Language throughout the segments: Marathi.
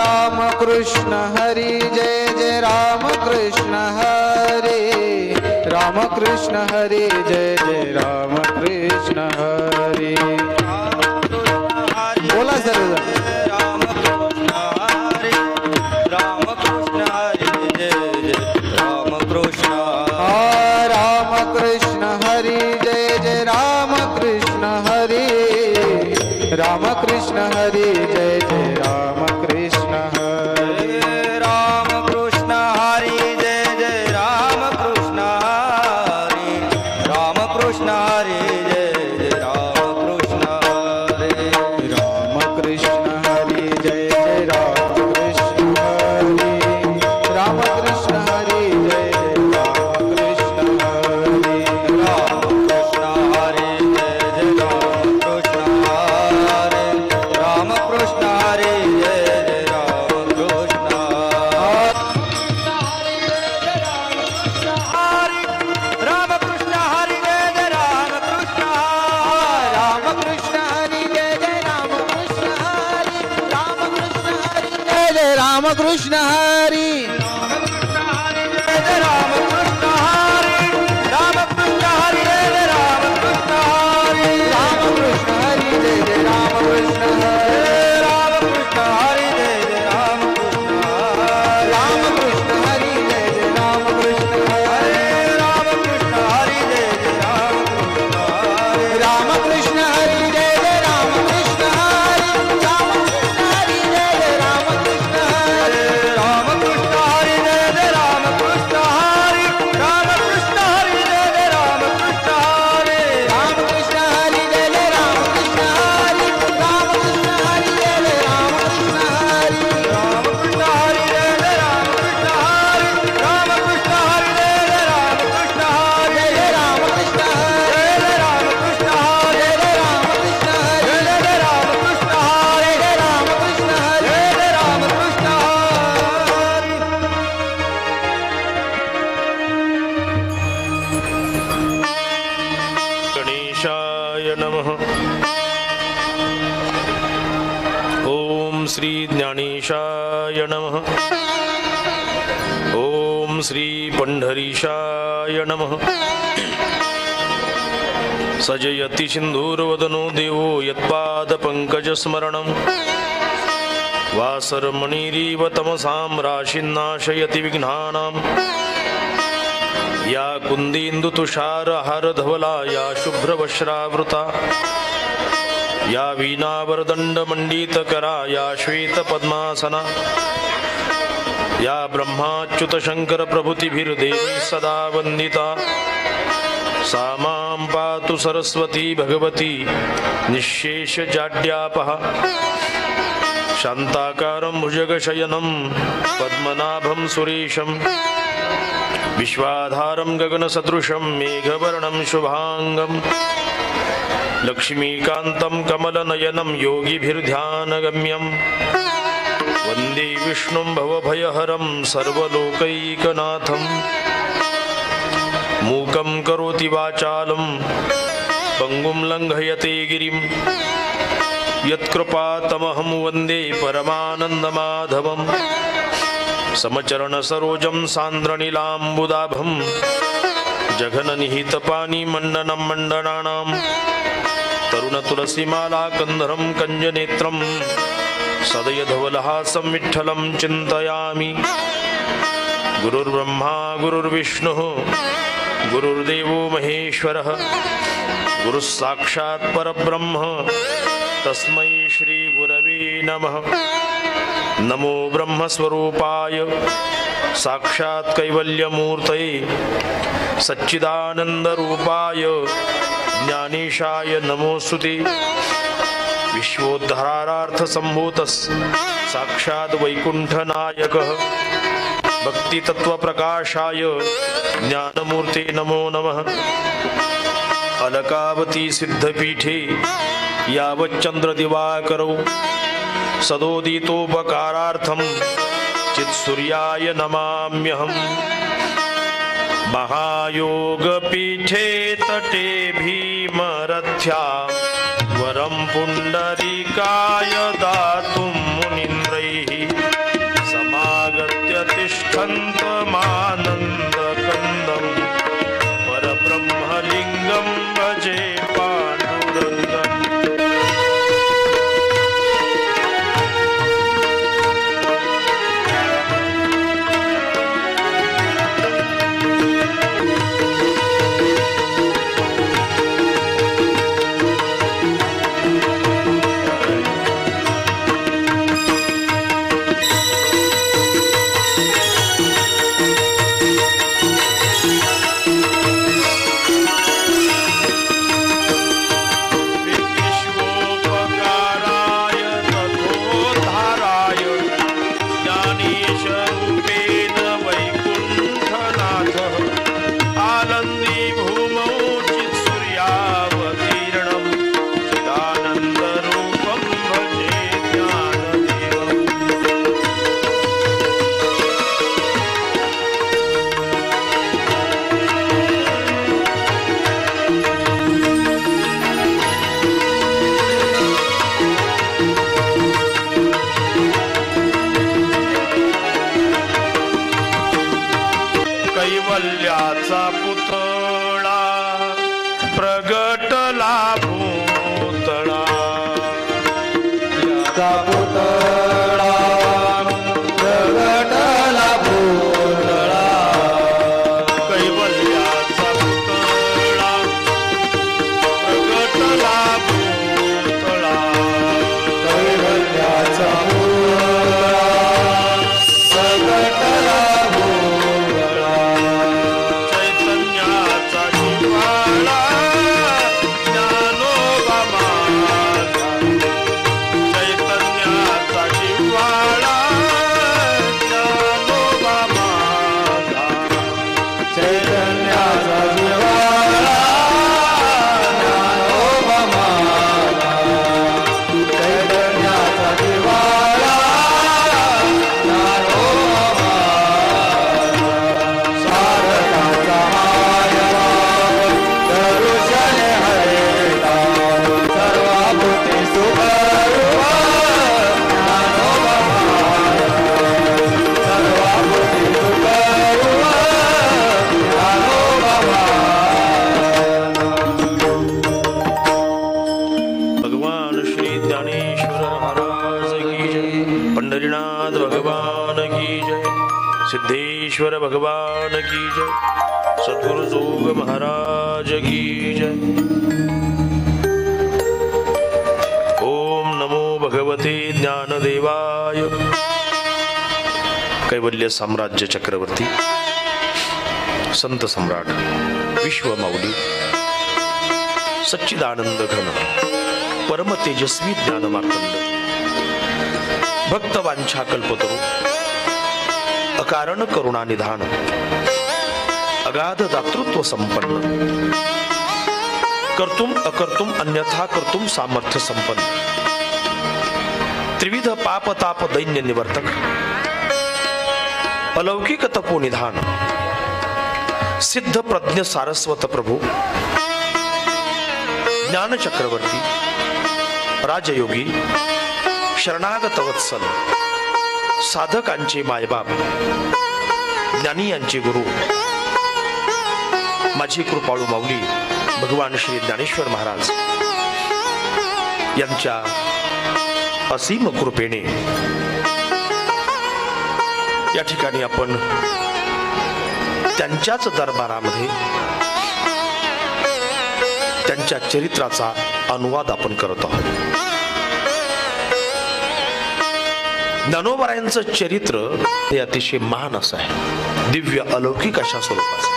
राम कृष्ण हरी जय जय राम कृष्ण हरी राम कृष्ण हरी जय जय राम कृष्ण हरी बोला सर्वजण राम कृष्ण हरी राम कृष्ण हरी जय जय राम कृष्ण राम कृष्ण हरी जय जय राम कृष्ण हरी राम कृष्ण हरी जय जय राम कृष्ण हरी राम कृष्ण हरी जय जय राम कृष्ण हरी राम कृष्ण हरी जय जय राम कृष्ण हरी राम कृष्ण हरी जय जय राम कृष्ण हरी राम कृष्ण हरी जय जय राम कृष्ण हरी राम कृष्ण हरी जय जय राम कृष्ण हरी राम कृष्ण हरी जय जय राम कृष्ण हरी राम कृष्ण हरी जय जय राम कृष्ण राम कृष्ण हरी जय जय राम कृष्ण हरी राम कृष्ण हरी जय जय राम कृष्ण हरी जय जय राम कृष्ण हरी राम कृष्ण हरी जय जय राम कृष्ण हरी राम कृष्ण हरी जय जय राम कृष्ण हरी राम कृष्ण हरी जय जय राम कृष्ण राम कृष्ण हरी जय जय राम कृष्ण हरी राम कृष्ण हरी जय जय राम कृष्ण राम कृष्ण हरी जय जय राम कृष्ण हरी राम कृष्ण हरी जय जय राम कृष्ण हरी राम कृष्ण हरी जय जय राम कृष्ण हरी राम कृष्ण हरी जय जय राम कृष्ण हरी राम कृष्ण हरी जय जय राम कृष्ण हरी राम कृष्ण हरी जय जय राम कृष्ण हरी राम कृष्ण हरी जय जय राम कृष्ण हरी राम कृष्ण हरी जय जय राम कृष्ण हरी जय जय राम कृष्ण हरी जय जय राम कृष्ण हरी जय जय राम कृष्ण हरी जय जय राम कृष्ण हरी जय जय राम कृष्ण हरी जय जय राम कृष्ण हरी गणेशाय नमः। ओम श्री ज्ञानेशाय नमः। ओम श्री पंढरीशाय नमः। सजयति सिंधूरवदनो देवो यत्पादपङ्कजस्मरणं वासरमणिरीव तमसां राशिन्नाशयति विघ्नानां या कुन्देन्दुतुषारहारधवला या शुभ्रवस्त्रावृता या वीणावरदण्डमण्डितकरा या श्वेतपद्मासना या ब्रह्माच्युतशङ्करप्रभृतिभिर्देवी सदा वन्दिता सा मां पातु सरस्वती भगवती निःशेषजाड्यापः शान्ताकारं भुजगशयनं पद्मनाभं सुरेशं विश्वाधारं गगनसदृशं मेघवर्णं शुभांगं लक्ष्मीकान्तं कमलनयनं योगिभिर्ध्यानगम्यं वन्दे विष्णुं भवभयहरं सर्वलोकैकनाथं मूकं करोति वाचालं पङ्गुं लङ्घयते गिरिं यत्कृपातमहं वन्दे परमानन्दमाधवं समचरणसरोजं सान्द्रनीलाम्बुदाभं जघननिहितपानिमण्डनं मण्डनानां तरुणतुलसीमालाकन्धरं कञ्जनेत्रं सदयधवलहासं विठ्ठलं चिन्तयामि गुरुर्ब्रह्मा गुरुर्विष्णुः गुरुर्देवो महेश्वरः गुरुः साक्षात् परब्रह्म तस्मै श्री गुरवे नमः। नमो ब्रह्मस्वरूपाय साक्षात् कैवल्यमूर्तये सच्चिदानन्दरूपाय ज्ञानेशाय नमोऽस्तुते। विश्वोद्धारार्थसम्भूतः साक्षात् वैकुण्ठनायकः भक्तितत्त्वप्रकाशाय ज्ञानमूर्ते नमो नमः। अलकावती सिद्धपीठे यावच्चन्द्रदिवाकरौ सदोदितोपकारार्थं चित्सूर्याय नमाम्यहम्। महायोगपीठे तटे भीमरथ्या वरं पुण्डरीकाय दातुं मुनीन्द्रैः याचा पुतळा प्रगटला भूतळा याचा पुतळा प्रगटला भूतळा कैवल्याचा पुतळा प्रगटला भूतळा कैवल्याचा पुतळा प्रगटला भूतळा चैतन्याचा जिव्हाळा ज्ञानोबा माझा चैतन्याचा जिव्हाळा ज्ञानोबा माझा चैतन्याचा जिव्हाळा ज्ञानोबा माझा चैतन्याचा जिव्हाळा ज्ञानोबा माझा सारकाचा मायबाप दर्शन हरेता सर्वाभूते सुखरूप ज्ञानोबा माझा सर्वाभूते सुखरूप ज्ञानोबा भगवान श्री ज्ञानेश्वर महाराज की जय पंढरीनाथ भगवान की जय सिद्धेश्वर भगवान की जय सद्गुरु जोग महाराज की जय ओम नमो भगवते ज्ञानदेवाय कैवल्य साम्राज्य चक्रवर्ती संत सम्राट विश्वमाऊली सच्चिदानंद घन परम तेजस्वी ज्ञानमार्तंड भक्त वांछा कल्पतरू अकारण करुणा निधान अगाध दातृत्व संपन्न कर्तुम अकर्तुम अन्यथा कर्तुम सामर्थ्य संपन्न त्रिविध पाप ताप दैन्य निवर्तक अलौकिक तपो निधान सिद्ध प्रज्ञ सारस्वत प्रभू ज्ञान चक्रवर्ती राजयोगी शरणागत वत्सल साधकांचे मायबाप ज्ञानी यांचे गुरु माझी कृपाळू माऊली भगवान श्री ज्ञानेश्वर महाराज यांच्या असीम कृपेने या ठिकाणी आपण त्यांच्याच दरबारामध्ये त्यांच्या चरित्राचा अनुवाद आपण करत आहोत. ज्ञानोबरायांचं चरित्र हे अतिशय महान असं आहे, दिव्य अलौकिक अशा स्वरूपाचं.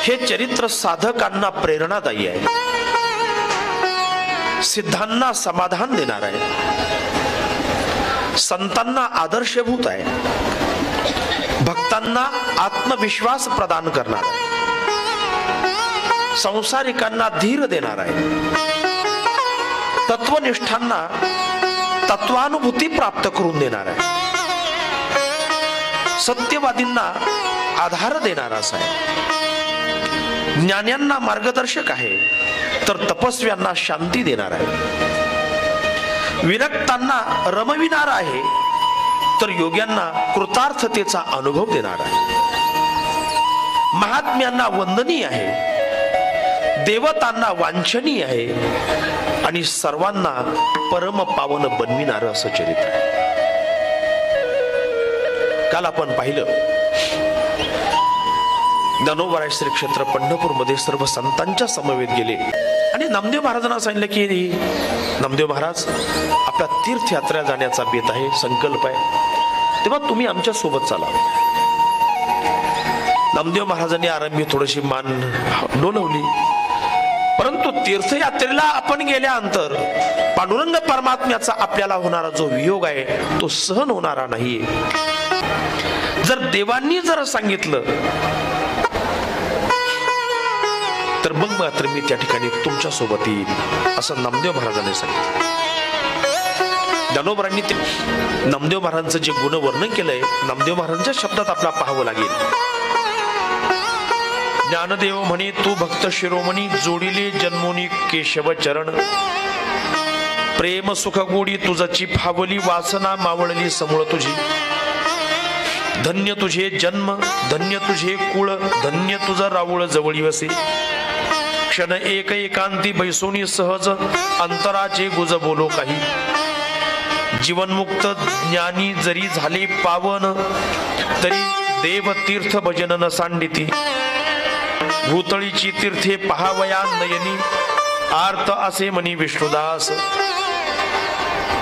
हे चरित्र साधकांना प्रेरणादायी आहे, सिद्धांना समाधान देणार आहे, संतांना आदर्शभूत आहे, भक्तांना आत्मविश्वास प्रदान करणार आहे, संसारिकांना धीर देणार आहे, तत्वनिष्ठांना तत्वानुभूती प्राप्त करून देणार आहे, सत्यवादींना आधार देणारा असा आहे, ज्ञान्यांना मार्गदर्शक आहे, तर तपस्व्यांना शांती देणार आहे, विरक्तांना रमविणार आहे, तर योग्यांना कृतार्थतेचा अनुभव देणार आहे, महात्म्यांना वंदनीय आहे, देवतांना वांछनीय आहे आणि सर्वांना परम पावन बनविणार असं चरित्र आहे. काल आपण पाहिलं ज्ञानोबराय श्री क्षेत्र पंढरपूर मध्ये सर्व संतांच्या समवेत गेले आणि नामदेव महाराजांना सांगितलं की नामदेव महाराज आपल्या तीर्थयात्रा जाण्याचा बेत आहे, संकल्प आहे, तेव्हा तुम्ही आमच्या सोबत चला. नामदेव महाराजांनी आरंभी थोडीशी मान डोलवली, परंतु तीर्थयात्रेला आपण गेल्यानंतर पांडुरंग परमात्म्याचा आपल्याला होणारा जो वियोग आहे तो सहन होणारा नाहीये. जर देवांनी जर सांगितलं तर मग मात्र मी त्या ठिकाणी तुमच्या सोबत येईल असं नामदेव महाराजांनी सांगितलं. ज्ञानोबरांनी नामदेव महाराजांचं जे गुणवर्णन केलंय नामदेव महाराजांच्या शब्दात आपला पाहावं लागेल. ज्ञानदेव म्हणे तू भक्त शिरोमणी जोडिले जन्मोनी केशव चरण, प्रेम सुख गोडी तुझची फावली वासना मावळली समूळ तुझी. धन्य तुझे जन्म, धन्य तुझे कुळ, धन्य तुझं राऊळ जवळी वसे. क्षण एक एकांती बैसोनी सहज, अंतराचे गुज बोलो काही. जीवनमुक्त ज्ञानी जरी झाले पावन, तरी देव तीर्थ भजन न सांडिती. भूतळीची तीर्थे पहावया नयनी, आर्त असे म्हणी विष्णुदास.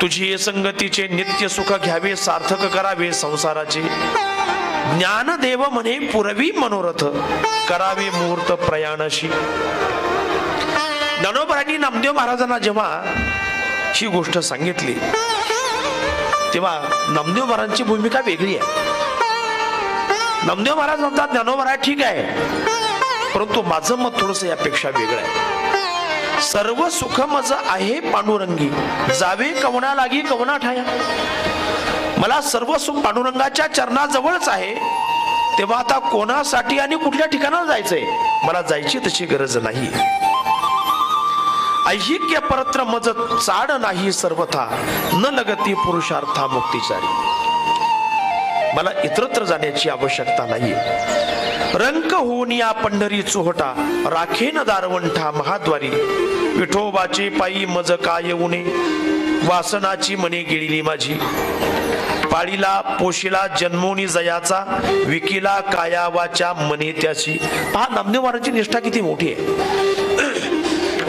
तुझी संगतीचे नित्य सुख घ्यावे, सार्थक करावे संसाराचे. ज्ञानदेव म्हणे पुरवी मनोरथ, करावे मुहूर्त प्रयाणाशी. ज्ञानोबांनी नामदेव महाराजांना जेव्हा ही गोष्ट सांगितली तेव्हा नामदेव महाराजांची भूमिका वेगळी आहे. नामदेव महाराज म्हणतात ज्ञानोबा महाराज ठीक आहे, परंतु माझं मत थोडस यापेक्षा वेगळं आहे. सर्व सुख मज आहे पांडुरंगी, जावे कवना लागी कवना ठाया. मला सर्व सुख पांडुरंगाच्या चरणाजवळच आहे, तेव्हा आता कोणासाठी आणि कुठल्या ठिकाणाला जायचंय, मला जायची तशी गरज नाही. ऐहिक्य परत्र मज चाड नाही सर्वथा, न लगती पुरुषार्था मुक्तीचारी. मला इतरत्र जाण्याची आवश्यकता नाही. रंक होऊन या पंढरी चोहटा, राखेन दारवंठा महाद्वारी. विठोबाचे पायी मज काय उणे, वासनाची मने गिळली माझी. पाळीला पोशीला जन्मोनी जयाचा, विकीला काया वाचा मने त्याची. पहा नामदेव महाराजांची निष्ठा किती मोठी आहे.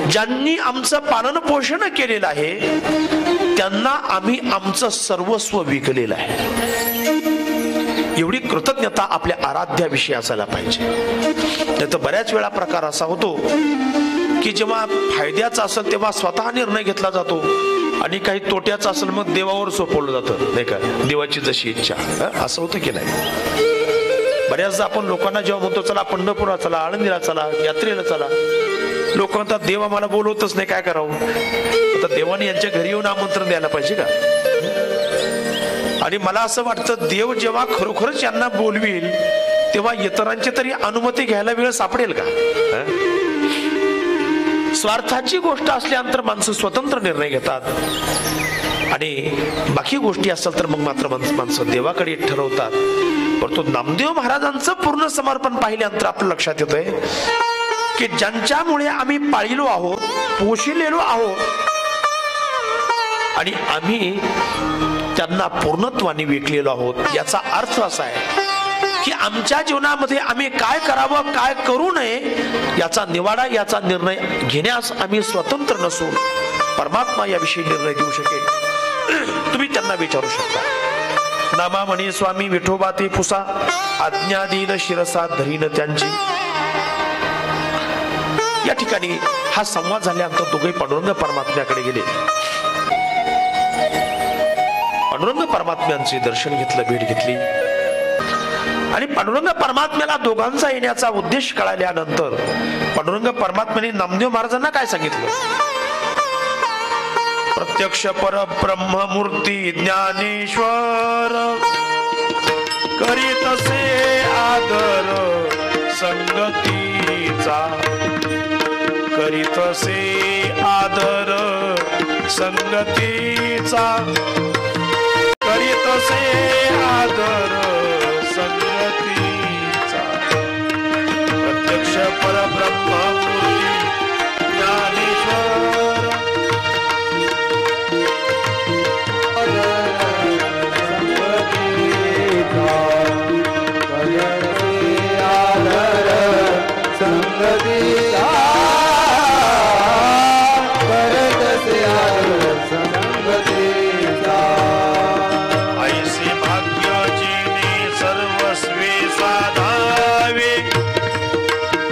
ज्यांनी आमचं पालन पोषण केलेलं आहे त्यांना आम्ही आमचं सर्वस्व विकलेलं आहे. एवढी कृतज्ञता आपल्या आराध्याविषयी असायला पाहिजे. नाही तर बऱ्याच वेळा प्रकार असा होतो की जेव्हा फायद्याचा असेल तेव्हा स्वतः निर्णय घेतला जातो, आणि काही तोट्याचा असेल मग देवावर सोपवलं जातं, नाही का, देवाची जशी इच्छा. असं होतं की नाही? बऱ्याचदा आपण लोकांना जेव्हा म्हणतो चला पंढरपूरला चला, आळंदीला चला, यात्रेला चला, लोक म्हणतात देव आम्हाला बोलवतच नाही, काय करावं. आता देवाने यांच्या घरी येऊन आमंत्रण द्यायला पाहिजे का? आणि मला असं वाटतं देव जेव्हा खरोखरच यांना बोलविल तेव्हा इतरांची तरी अनुमती घ्यायला वेळ सापडेल का? स्वार्थाची गोष्ट असल्यानंतर माणसं स्वतंत्र निर्णय घेतात, आणि बाकी गोष्टी असेल तर मग मात्र माणसं देवाकडे ठरवतात. परंतु नामदेव महाराजांचं पूर्ण समर्पण पाहिल्यानंतर आपल्या लक्षात येतंय की ज्यांच्यामुळे आम्ही पाळिलो आहोत, पोशिलेलो आहोत, आणि आम्ही त्यांना पूर्णत्वाने विकलेलो आहोत. याचा अर्थ असा आहे की आमच्या जीवनामध्ये आम्ही काय करावं काय करू नये याचा निवाडा, याचा निर्णय घेण्यास आम्ही स्वतंत्र नसून परमात्मा याविषयी निर्णय देऊ शकेल. तुम्ही त्यांना विचारू शकता. नामा म्हणे स्वामी विठोबा ते पुसा, आज्ञा देईल शिरसा धरीन त्यांची. या ठिकाणी हा संवाद झाल्यानंतर दोघे पांडुरंग परमात्म्याकडे गेले. पांडुरंग परमात्म्यांचे दर्शन घेतलं, भेट घेतली, आणि पांडुरंग परमात्म्याला दोघांचा येण्याचा उद्देश कळाल्यानंतर पांडुरंग परमात्म्याने नामदेव महाराजांना काय सांगितलं? प्रत्यक्ष परब्रह्म मूर्ती ज्ञानेश्वर, करीत असे आदर संगतीचा, करीत असे आदर संगतीचा, करीत असे आदर संगतीचा. प्रत्यक्ष परब्रह्म मूर्ती ज्ञानेश्वर,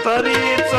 तरीच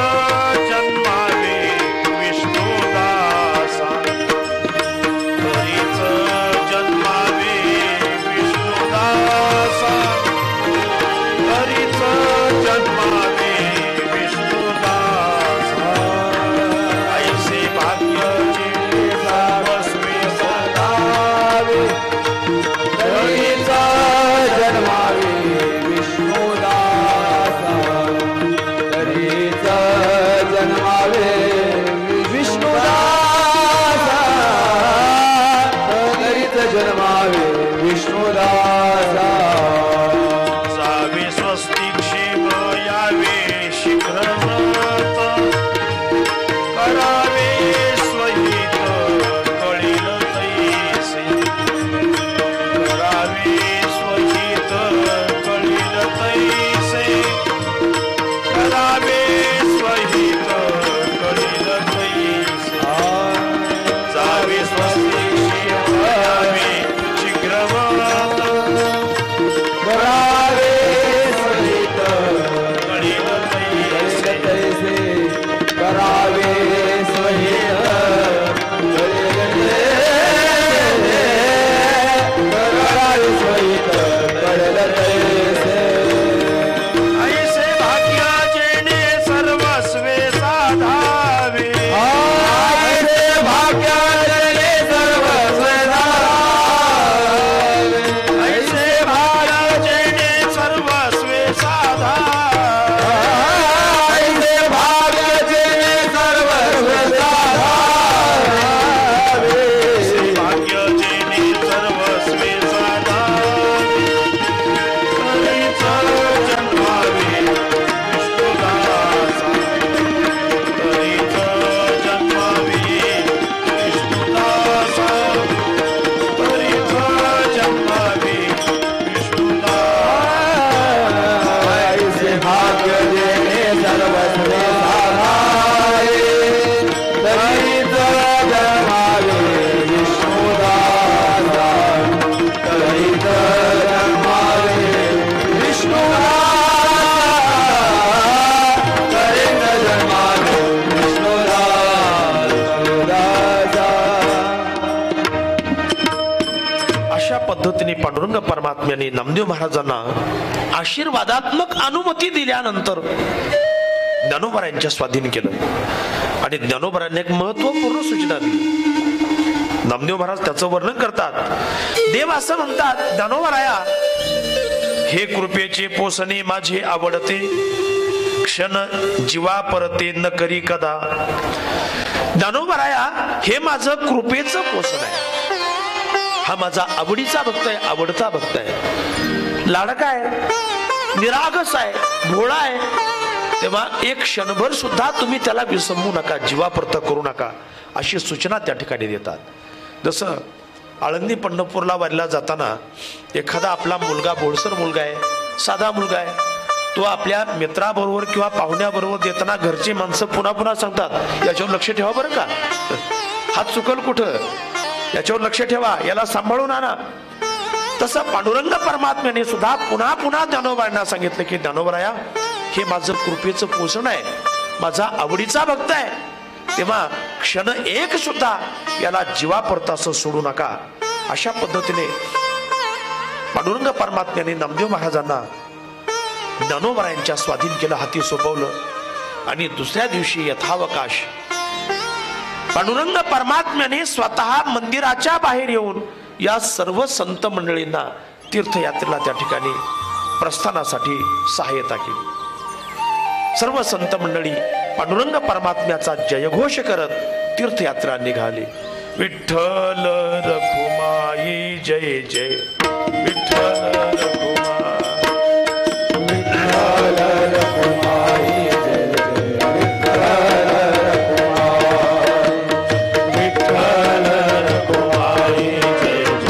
पद्धतीने पांडुरंग परमात्म्याने नामदेव महाराजांना आशीर्वादात्मक अनुमती दिल्यानंतर ज्ञानोबरायांच्या स्वाधीन केलं आणि ज्ञानोबरांनी एक महत्वपूर्ण सूचना दिली. नामदेव महाराज त्याचं वर्णन करतात. देव असं म्हणतात, ज्ञानोबराया हे कृपेचे पोसणे माझे आवडते, क्षण जीवा परते न करी कदा. ज्ञानोबराया हे माझं कृपेचं पोषण आहे, हा माझा आवडीचा भक्त आहे, आवडता भक्त आहे, लाडका आहे, निरागस आहे, भोळा आहे. तेव्हा एक क्षणभर सुद्धा तुम्ही त्याला विसंबू नका, जीवापर्त करू नका, अशी सूचना त्या ठिकाणी देतात. जसं आळंदी पंढरपूरला वारीला जाताना एखादा आपला मुलगा, बोळसर मुलगा आहे, साधा मुलगा आहे, तो आपल्या मित्राबरोबर किंवा पाहुण्याबरोबर देताना घरची माणसं पुन्हा पुन्हा सांगतात, याच्यावर लक्ष ठेवा बरं का, हात चुकल कुठं, याच्यावर लक्ष ठेवा, याला सांभाळून आणा. तसं पांडुरंग परमात्म्याने सुद्धा पुन्हा पुन्हा ज्ञानोबांना सांगितलं की ज्ञानोबराया हे माझं कृपेचं पोषण आहे, माझा आवडीचा भक्त आहे, तेव्हा क्षण एक सुद्धा याला जीवापर्यंत असं सोडू नका. अशा पद्धतीने पांडुरंग परमात्म्याने नामदेव महाराजांना ज्ञानोबरायांच्या स्वाधीन केलं, हाती सोपवलं. आणि दुसऱ्या दिवशी यथावकाश पांडुरंग परमात्म्याने स्वतः मंदिराच्या बाहेर येऊन या सर्व संत मंडळींना तीर्थयात्रेला त्या ठिकाणी प्रस्थानासाठी सहाय्यता केली. सर्व संत मंडळी पांडुरंग परमात्म्याचा जयघोष करत तीर्थयात्रा निघाली. विठ्ठल रखुमाई जय जय, विठ्ठल रखुमाई, विठ्ठल रखुमाई जय जय, विठ्ठल रखुमाई, विठ्ठल रखुमाई जय जय,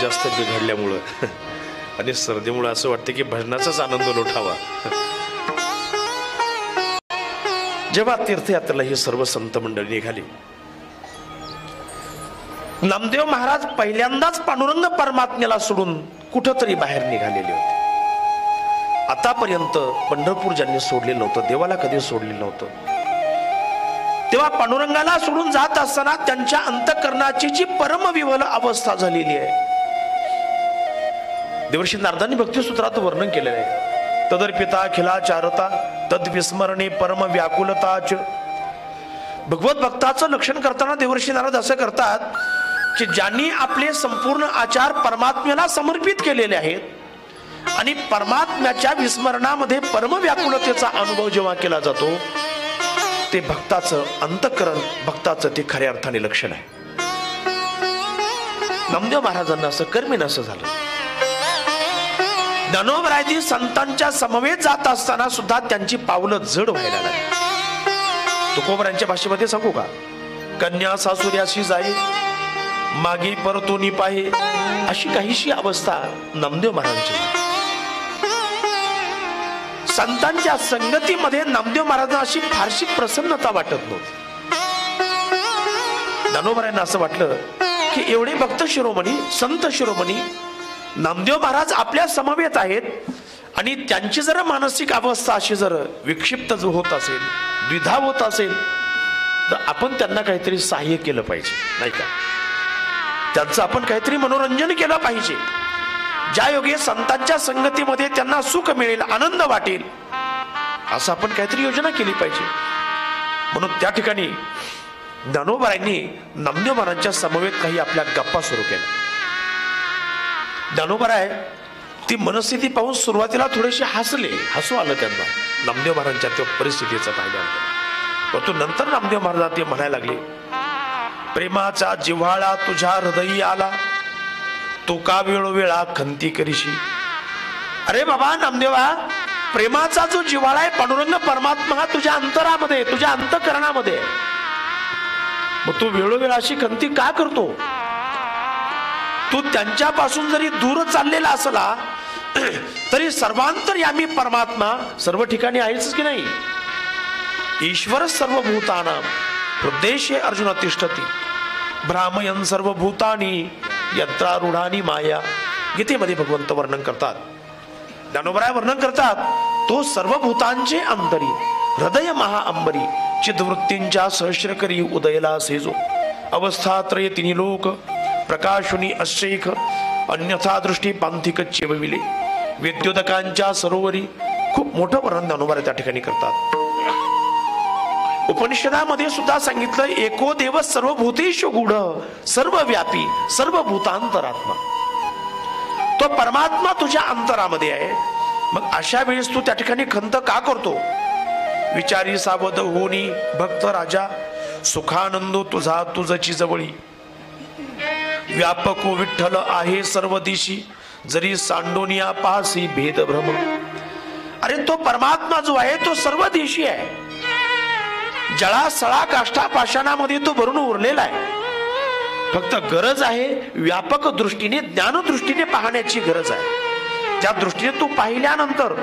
जास्त बिघडल्यामुळं आणि सर्दीमुळे असं वाटतं की भजनाचाच आनंद लुटावा. जेव्हा तीर्थयात्रेला ही सर्व संत मंडळी निघाली, नामदेव महाराज पहिल्यांदाच पांडुरंग परमात्म्याला सोडून कुठंतरी बाहेर निघालेले होते. आतापर्यंत पंढरपूर ज्यांनी सोडलेलं नव्हतं, देवाला कधी सोडलेलं नव्हतं, तेव्हा पांडुरंगाला सोडून जात असताना त्यांच्या अंतःकरणाची जी परमविवल अवस्था झालेली आहे, देवर्षी नारदांनी भक्तिसूत्रात वर्णन केलेलं आहे. तदर्पिता खिलाचारता तद विस्मरणे परम व्याकुलताच. भगवत भक्ताचं लक्षण करताना देवर्षी नारद असं करतात की ज्यांनी आपले संपूर्ण आचार परमात्म्याला समर्पित केलेले आहेत आणि परमात्म्याच्या विस्मरणामध्ये परम व्याकुलतेचा अनुभव जेव्हा केला जातो, ते भक्ताचं अंतःकरण, भक्ताचं ते खऱ्या अर्थाने लक्षण आहे. नामदेव महाराजांना असं कर्मीन असं झालं. ज्ञानोबरायजी संतांच्या समवेत जात असताना सुद्धा त्यांची पावलं जड व्हायला लागली. तुकोबरायांच्या भाषेमध्ये सांगू का? कन्या सासुऱ्याशी जाई मागे परतोनी पाहे, अशी काहीशी अवस्था नामदेव महाराजांची. संतांच्या संगतीमध्ये नामदेव महाराजांना अशी फारशी प्रसन्नता वाटत नव्हती. ज्ञानोबरायांना असं वाटलं की एवढे भक्त शिरोमणी, संत शिरोमणी नामदेव महाराज आपल्या समवेत आहेत आणि त्यांची जर मानसिक अवस्था अशी जर विक्षिप्त जो होत असेल, द्विधा होत असेल, तर आपण त्यांना काहीतरी सहाय्य केलं पाहिजे, नाही का? त्यांचं आपण काहीतरी मनोरंजन केलं पाहिजे. ज्या योगे संतांच्या संगतीमध्ये त्यांना सुख मिळेल, आनंद वाटेल, असं आपण काहीतरी योजना केली पाहिजे. म्हणून त्या ठिकाणी ज्ञानोबरायांनी नामदेव महाराजांच्या समवेत काही आपल्या गप्पा सुरू केल्या. ज्ञानोबराय ती मनस्थिती पाहून सुरुवातीला थोडेसे हसले, हसू आलं त्यांना नामदेव महाराजांच्या त्या परिस्थितीचं पाहिल्यानंतर. परंतु नंतर नामदेव महाराज ते म्हणायला लागले, प्रेमाचा जिव्हाळा तुझ्या हृदयी आला, तो का वेळोवेळा खंती करीशी. अरे बाबा नामदेवा, प्रेमाचा जो जिव्हाळा आहे पांडुरंग परमात्मा हा तुझ्या अंतरामध्ये, तुझ्या अंतःकरणामध्ये, मग तू वेळोवेळा अशी खंती का करतो? तू त्यांच्यापासून जरी दूर चाललेला असला तरी सर्वांतर्यामी परमात्मा सर्व ठिकाणी आहेच की नाही? ईश्वर सर्वभूतानां हृदयेषु अर्जुन तिष्ठति भ्रामयन् सर्वभूतानि यत्रारूढानि माया. गीतेमध्ये भगवंत वर्णन करतात, ज्ञानोबराय वर्णन करतात, तो सर्वभूतांचे अंतरी हृदय महाअंबरी चिदवृत्तींच्या सहस्रकरी उदयला सेजो. अवस्थात्रय तिन्ही लोक प्रकाशुनी अशेख अन्यथा दृष्टी पांथिक चेवविले. विद्युदकांच्या सरोवरी. खूप मोठं वर्णन ज्ञानोबराय त्या ठिकाणी करतात. उपनिषदामध्ये सुद्धा सांगितलं, एको देव सर्वभूतेषु गूढ सर्वव्यापी सर्वभूतांतरात्मा. तो परमात्मा तुझ्या अंतरामध्ये आहे. मग अशा वेळेस तू त्या ठिकाणी खंत का करतो? विचारी सावध होनी भक्त राजा सुखानंदो तुझा तुझची जवळी. व्यापको विठ्ठल आहे सर्व दिशी जरी सांडोनिया पासी भेद भ्रम. अरे तो परमात्मा जो आहे तो सर्व दिशी आहे. जळा सळा काष्टा पाषाणामध्ये तो भरून उरलेला आहे. फक्त गरज आहे व्यापक दृष्टीने, ज्ञान दृष्टीने पाहण्याची गरज आहे. त्या दृष्टीने तू पाहिल्यानंतर,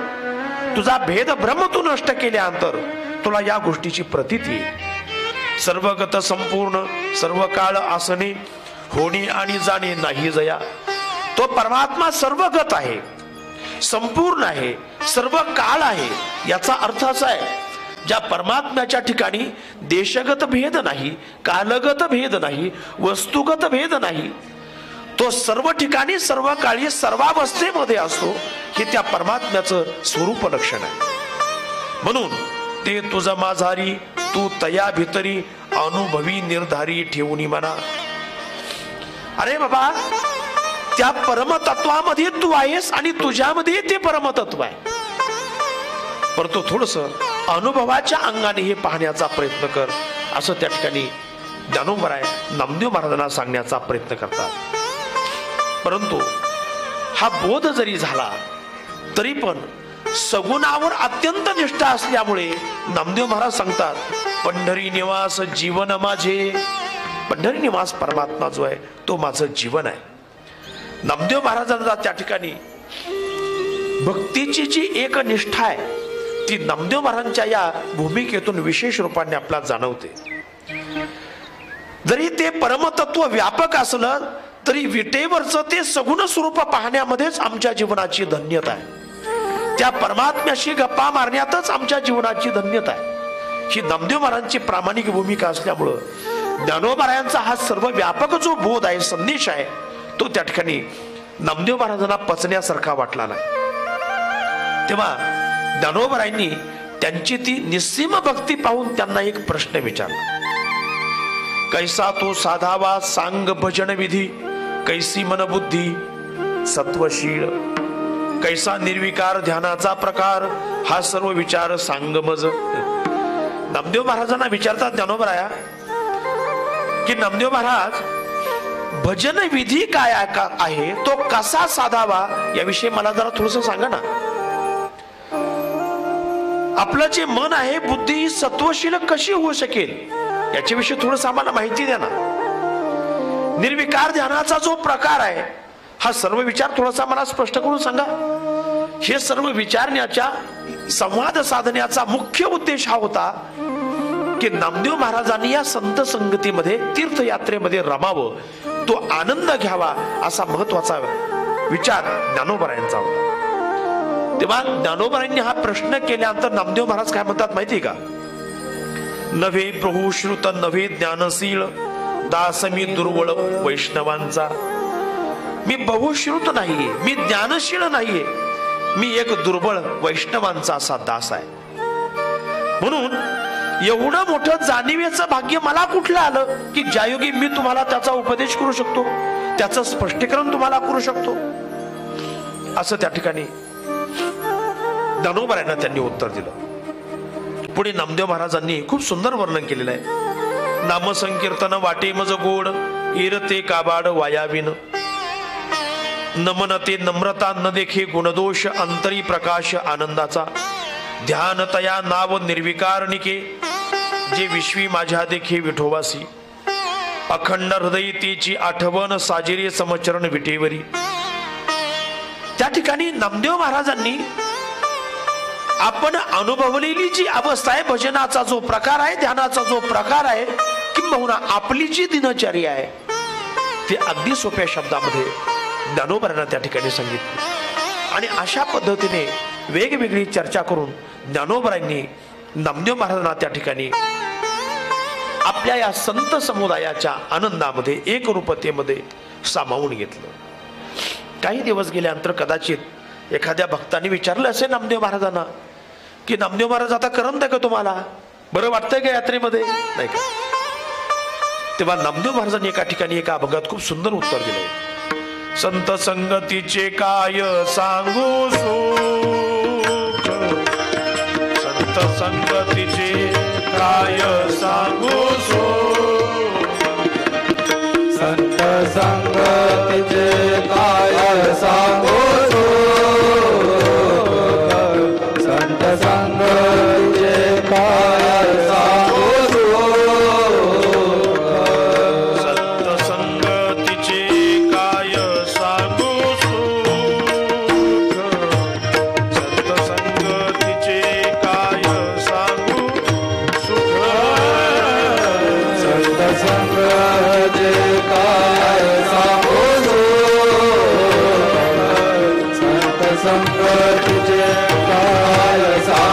तुझा भेद भ्रम तू नष्ट केल्यानंतर तुला या गोष्टीची प्रतीती. सर्वगत संपूर्ण सर्व काळ आसने होणे आणि जाणे नाही जया. तो परमात्मा सर्वगत आहे, संपूर्ण आहे, सर्व काळ आहे. याचा अर्थ असा आहे, ज्या परमात्म्याच्या ठिकाणी देशगत भेद नाही, कालगत भेद नाही, वस्तुगत भेद नाही, तो सर्व ठिकाणी सर्व काळी सर्वावस्थेमध्ये असतो. हे त्या परमात्म्याचं स्वरूप लक्षण आहे. म्हणून ते तुझ माझारी तू तया भितरी अनुभवी निर्धारी ठेवून म्हणा. अरे बाबा, त्या परमतत्वामध्ये तू आहेस आणि तुझ्यामध्ये ते परमतत्व आहे. परंतु थोडस अनुभवाच्या अंगाने हे पाहण्याचा प्रयत्न कर, असं त्या ठिकाणी ज्ञानोबराय नामदेव महाराजांना सांगण्याचा प्रयत्न करतात. परंतु हा बोध जरी झाला तरी पण सगुणावर अत्यंत निष्ठा असल्यामुळे नामदेव महाराज सांगतात, पंढरी निवास जीवन माझे. पंढरी निवास परमात्मा जो आहे तो माझं जीवन आहे. नामदेव महाराजांचा त्या ठिकाणी भक्तीची जी एक निष्ठा आहे ती नामदेव महाराजांच्या या भूमिकेतून विशेष रूपाने आपल्याला जाणवते. जरी ते परमतत्व व्यापक असलं तरी विटेवरचं ते सगुण स्वरूप पाहण्यामध्येच आमच्या जीवनाची धन्यता आहे. त्या परमात्म्याशी गप्पा मारण्यातच आमच्या जीवनाची धन्यता आहे. ही नामदेव महाराजांची प्रामाणिक भूमिका असल्यामुळं ज्ञानोबारायांचा हा सर्व व्यापक जो बोध आहे, संदेश आहे, तो त्या ठिकाणी नामदेव महाराजांना पचण्यासारखा वाटला नाही. तेव्हा ज्ञानोबारायांनी त्यांची ती निस्सीम भक्ती पाहून त्यांना एक प्रश्न विचारला. कैसा तो साधावा सांग भजन विधी, कैसी मन बुद्धी सत्वशील, कैसा निर्विकार ध्यानाचा प्रकार, हा सर्व विचार सांग मज. नामदेव महाराजांना विचारतात ज्ञानोबराया की नामदेव महाराज भजन विधी काय आहे, तो कसा साधावा याविषयी मला जरा थोडस सांगा ना. आपलं जे मन आहे, बुद्धी सत्वशील कशी होऊ शकेल याच्याविषयी थोडस आम्हाला माहिती द्या ना. निर्विकार ध्यानाचा जो प्रकार आहे, हा सर्व विचार थोडासा मला स्पष्ट करून सांगा. हे सर्व विचारण्याच्या संवाद साधण्याचा मुख्य उद्देश हा होता की नामदेव महाराजांनी या संत संगतीमध्ये तीर्थयात्रेमध्ये रमावं, तो आनंद घ्यावा, असा महत्वाचा विचार ज्ञानोबारायांचा होता. तेव्हा ज्ञानोबारायांनी हा प्रश्न केल्यानंतर नामदेव महाराज काय म्हणतात माहिती का. नव्हे प्रभुश्रुत नव्हे ज्ञानशील, दास मी दुर्बळ वैष्णवांचा. मी बहुश्रुत नाहीये, मी ज्ञानशील नाहीये, मी एक दुर्बळ वैष्णवांचा असा दास आहे. म्हणून एवढं मोठं जाणीवेचं भाग्य मला कुठलं आलं की ज्यायोगी मी तुम्हाला त्याचा उपदेश करू शकतो, त्याचं स्पष्टीकरण तुम्हाला करू शकतो. असं त्या ठिकाणी ज्ञानोबारायांना त्यांनी उत्तर दिलं. पुढे नामदेव महाराजांनी खूप सुंदर वर्णन केलेलं आहे. नामसंकीर्तन वाटे मज गोड, इरते काबाड वायाविन, नमन ते नम्रता न देखे गुणदोष, अंतरी प्रकाश आनंदाचा, ध्यान तया नाव निर्विकारनिके, जे विश्वी माझ्या देखे विठोबासी, अखंड हृदय तेची आठवण साजिरे समचरण विटेवरी. त्या ठिकाणी नामदेव महाराजांनी आपण अनुभवलेली जी अवस्था आहे, भजनाचा जो प्रकार आहे, ध्यानाचा जो प्रकार आहे, किंबहुना आपली जी दिनचर्या आहे, ती अगदी सोप्या शब्दामध्ये ज्ञानोबारायांना त्या ठिकाणी सांगितली. आणि अशा पद्धतीने वेगवेगळी चर्चा करून ज्ञानोबारायांनी नामदेव महाराजांना त्या ठिकाणी आपल्या या संत समुदायाच्या आनंदामध्ये, एकरूपतेमध्ये सामावून घेतलं. काही दिवस गेल्यानंतर कदाचित एखाद्या भक्ताने विचारलं असेल नामदेव महाराजांना की नामदेव महाराज आता करमत आहे का तुम्हाला, बरं वाटतंय का यात्रेमध्ये, नाही का. तेव्हा नामदेव महाराजांनी एका ठिकाणी एका अभंगात खूप सुंदर उत्तर दिलंय. संत संगतीचे काय सांगू सुख, संत संगतीचे काय सांगू सुख, संत संगतीचे काय सांगू सुख, संत संगतीचे काय सांगू सुख, संत संगतीचे काय सांगू सुख, संत संगतीचे काय सांगू सुख, संत संगतीचे काय सांगू सुख, संत संगतीचे काय सांगू